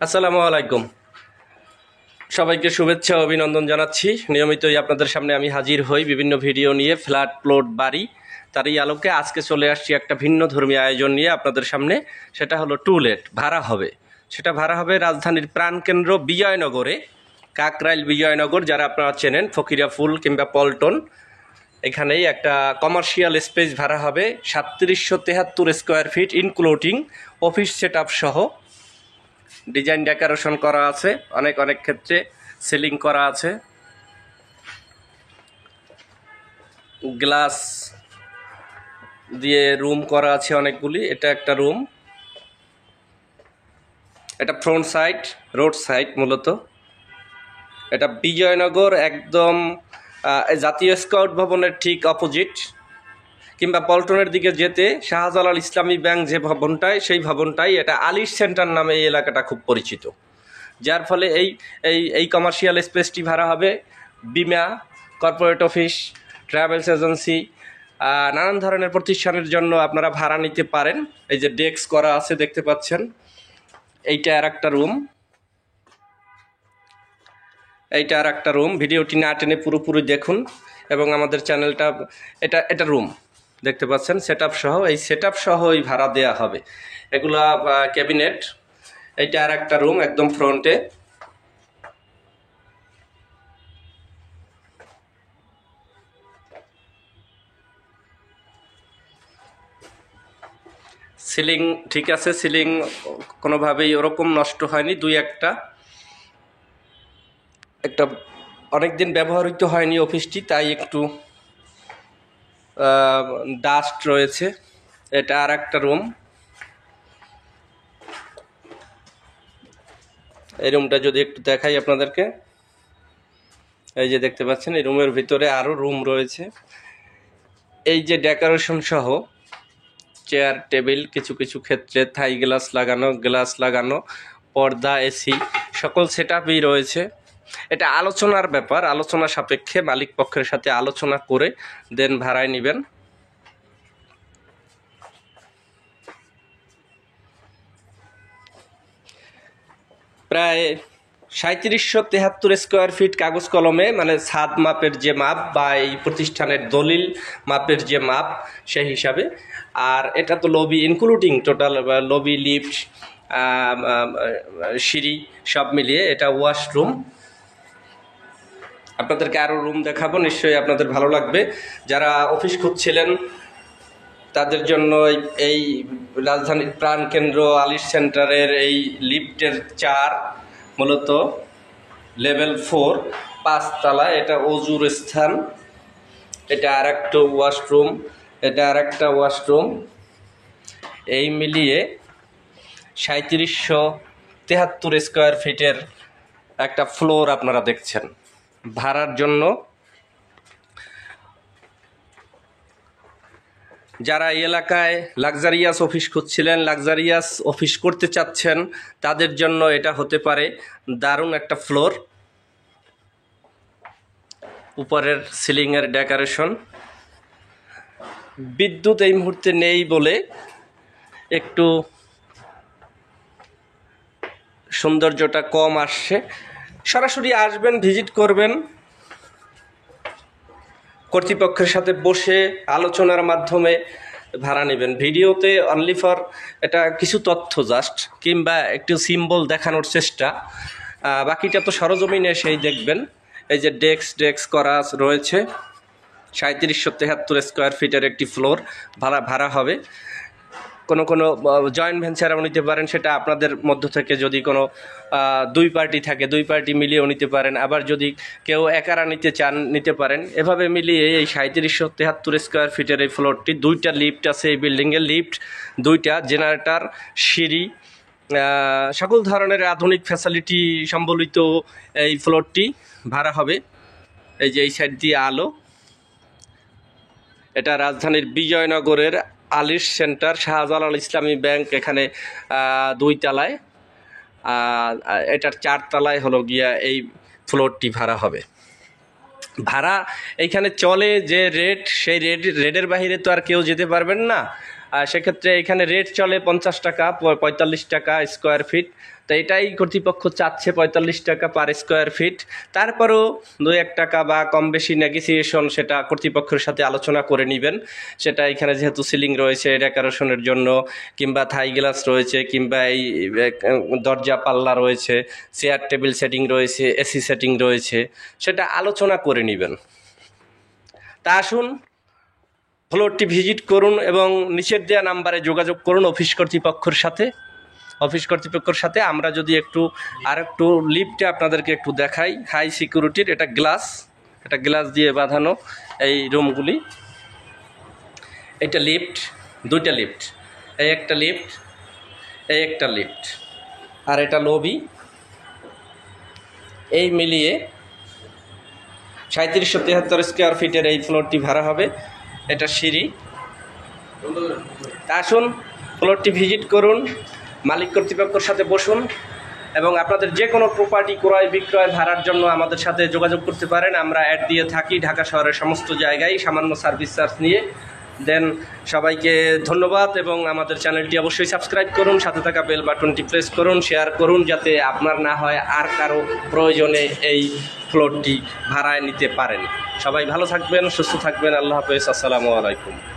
আসসালামু আলাইকুম। সবাইকে শুভেচ্ছা ও অভিনন্দন জানাচ্ছি। নিয়মিতই আপনাদের সামনে আমি হাজির হই বিভিন্ন ভিডিও নিয়ে, ফ্ল্যাট, প্লট, বাড়ি। তারই আলোকে আজকে চলে আসছি একটা ভিন্ন ধর্মীয় আয়োজন নিয়ে আপনাদের সামনে। সেটা হলো টুলেট ভাড়া হবে। সেটা ভাড়া হবে রাজধানীর প্রাণকেন্দ্র বিজয়নগরে, কাকরাইল বিজয়নগর, যারা আপনারা চেনেন, ফকিরাফুল কিংবা পল্টন। এখানেই একটা কমার্শিয়াল স্পেস ভাড়া হবে 3773 square feet, including office set up সহ। ডিজাইন ডেকোরেশন করা আছে, অনেক অনেক ক্ষেত্রে সিলিং করা আছে, গ্লাস দিয়ে রুম করা আছে অনেকগুলি। এটা একটা রুম, এটা ফ্রন্ট সাইড, রোড সাইড মূলত। এটা বিজয়নগর, একদম জাতীয় স্কাউট ভবনের ঠিক অপোজিট, কিংবা পল্টনের দিকে যেতে শাহজালাল ইসলামী ব্যাংক যে ভবনটায়, সেই ভবনটাই। এটা আলিশ সেন্টার নামে এই এলাকাটা খুব পরিচিত, যার ফলে এই এই এই কমার্শিয়াল স্পেসটি ভাড়া হবে। বিমা, কর্পোরেট অফিস, ট্রাভেলস এজেন্সি, নানান ধরনের প্রতিষ্ঠানের জন্য আপনারা ভাড়া নিতে পারেন। এই যে ডেস্ক করা আছে দেখতে পাচ্ছেন, এইটা আর একটা রুম, এইটা আর একটা রুম। ভিডিওটি না টেনে পুরোপুরি দেখুন এবং আমাদের চ্যানেলটা, এটা রুম দেখতে পাচ্ছেন সেট আপ সহ। এই সেট আপ সহই ভাড়া দেওয়া হবে। এগুলা ক্যাবিনেট। এইটা আর একটা রুম একদম ফ্রন্টে। সিলিং ঠিক আছে, সিলিং কোনোভাবেই ওরকম নষ্ট হয়নি। দুই একটা একটা অনেক দিন ব্যবহৃত হয়নি অফিসটি, তাই একটু ডাস্ট রয়েছে। এটা আর একটা রুম। এই রুমটা যদি একটু দেখাই আপনাদেরকে, এই যে দেখতে পাচ্ছেন, এই রুমের ভিতরে আরও রুম রয়েছে। এই যে ডেকোরেশন সহ চেয়ার টেবিল, কিছু কিছু ক্ষেত্রে থাই গ্লাস লাগানো, পর্দা, এসি, সকল সেট আপই রয়েছে। এটা আলোচনার ব্যাপার, আলোচনা সাপেক্ষে মালিক পক্ষের সাথে আলোচনা করে দেন ভাড়ায় নেবেন। প্রায় 3773 স্কোয়ার ফিট কাগজ কলমে, মানে ছাদ মাপের যে মাপ বা এই প্রতিষ্ঠানের দলিল মাপের যে মাপ, সেই হিসাবে। আর এটা তো lobby including total, lobby, lift, সিঁড়ি সব মিলিয়ে এটা ওয়াশরুম। আপনাদেরকে আরও রুম দেখাবো, নিশ্চয়ই আপনাদের ভালো লাগবে। যারা অফিস খুঁজছিলেন তাদের জন্য এই রাজধানীর প্রাণকেন্দ্র আলিশ সেন্টারের এই লিফটের 4, মূলত লেভেল 4, 5 তলা। এটা অজুর স্থান। এটা আর একটা ওয়াশরুম, এটা আর একটা ওয়াশরুম। এই মিলিয়ে 3773 স্কোয়ার ফিটের একটা ফ্লোর আপনারা দেখছেন ভাড়ার জন্য। যারা এই এলাকায় লাক্সারিয়াস অফিস খুঁজছিলেন, লাক্সারিয়াস অফিস করতে চাচ্ছেন, তাদের জন্য এটা হতে পারে দারুণ একটা ফ্লোর। উপরের সিলিংয়ের ডেকোরেশন। বিদ্যুৎ এই মুহূর্তে নেই বলে একটু সৌন্দর্যটা কম আসছে। সরাসরি আসবেন, ভিজিট করবেন, কর্তৃপক্ষের সাথে বসে আলোচনার মাধ্যমে ভাড়া নেবেন। ভিডিওতে অনলি ফর এটা কিছু তথ্য জাস্ট, কিংবা একটু সিম্বল দেখানোর চেষ্টা, বাকিটা তো সরজমিনে এসেই দেখবেন। এই যে ডেস্ক করা রয়েছে, 3773 স্কোয়ার ফিটের একটি ফ্লোর ভাড়া হবে। কোনো জয়েন্ট ভেঞ্চারও নিতে পারেন, সেটা আপনাদের মধ্য থেকে যদি কোনো 2 পার্টি থাকে, 2 পার্টি মিলিয়েও নিতে পারেন। আবার যদি কেউ একারা নিতে চান, নিতে পারেন। এভাবে মিলিয়ে এই 3773 স্কোয়ার ফিটের এই ফ্লোরটি, 2টা লিফট আছে এই বিল্ডিংয়ে, লিফট 2টা, জেনারেটর, সিঁড়ি, সকল ধরনের আধুনিক ফ্যাসিলিটি সম্বলিত এই ফ্লোরটি ভাড়া হবে। এই যে এই সাইড দিয়ে আলো। এটা রাজধানীর বিজয়নগরের আলিশ সেন্টার, শাহজালাল ইসলামী ব্যাংক, এখানে 2 তলায়, এটার 4 তলায় হলো গিয়া এই ফ্লোরটি ভাড়া হবে। ভাড়া এইখানে চলে যে রেট, সেই রেটের বাইরে তো আর কেউ যেতে পারবেন না। সেক্ষেত্রে এখানে রেট চলে 50 টাকা, 45 টাকা স্কোয়ার ফিট। তো এটাই কর্তৃপক্ষ চাচ্ছে 45 টাকা পার স্কোয়ার ফিট। তারপরেও 2-1 টাকা বা কম বেশি নেগোসিয়েশন সেটা কর্তৃপক্ষের সাথে আলোচনা করে নেবেন। সেটা এখানে যেহেতু সিলিং রয়েছে ডেকোরেশনের জন্য, কিংবা থাই গ্লাস রয়েছে, কিংবা এই দরজা পাল্লা রয়েছে, চেয়ার টেবিল সেটিং রয়েছে, এসি সেটিং রয়েছে, সেটা আলোচনা করে নেবেন। তা আসুন ফ্লোরটি ভিজিট করুন এবং নিচের দেওয়া নাম্বারে যোগাযোগ করুন অফিস কর্তৃপক্ষের সাথে। আমরা যদি একটু লিফটে আপনাদেরকে একটু দেখাই, হাই সিকিউরিটির, এটা গ্লাস দিয়ে বাঁধানো এই রুমগুলি। এটা লিফট, 2টা লিফট, এই একটা লিফট, এই একটা লিফট, আর এটা লবি। এই মিলিয়ে 3773 স্কোয়ার ফিটের এই ফ্লোরটি ভাড়া হবে। এটা সিঁড়ি। আসুন ফ্লোরটি ভিজিট করুন, মালিক কর্তৃপক্ষের সাথে বসুন এবং আপনাদের যে কোনো প্রপার্টি ক্রয় বিক্রয় ভাড়ার জন্য আমাদের সাথে যোগাযোগ করতে পারেন। আমরা অ্যাড দিয়ে থাকি ঢাকা শহরের সমস্ত জায়গায় সামান্য সার্ভিস চার্জ নিয়ে। দেন সবাইকে ধন্যবাদ এবং আমাদের চ্যানেলটি অবশ্যই সাবস্ক্রাইব করুন, সাথে থাকা বেল বাটনটি প্রেস করুন, শেয়ার করুন, যাতে আপনার না হয় আর কারো প্রয়োজনে এই ফ্লোরটি ভাড়ায় নিতে পারেন। সবাই ভালো থাকবেন, সুস্থ থাকবেন। আল্লাহ হাফেজ। আসসালামু আলাইকুম।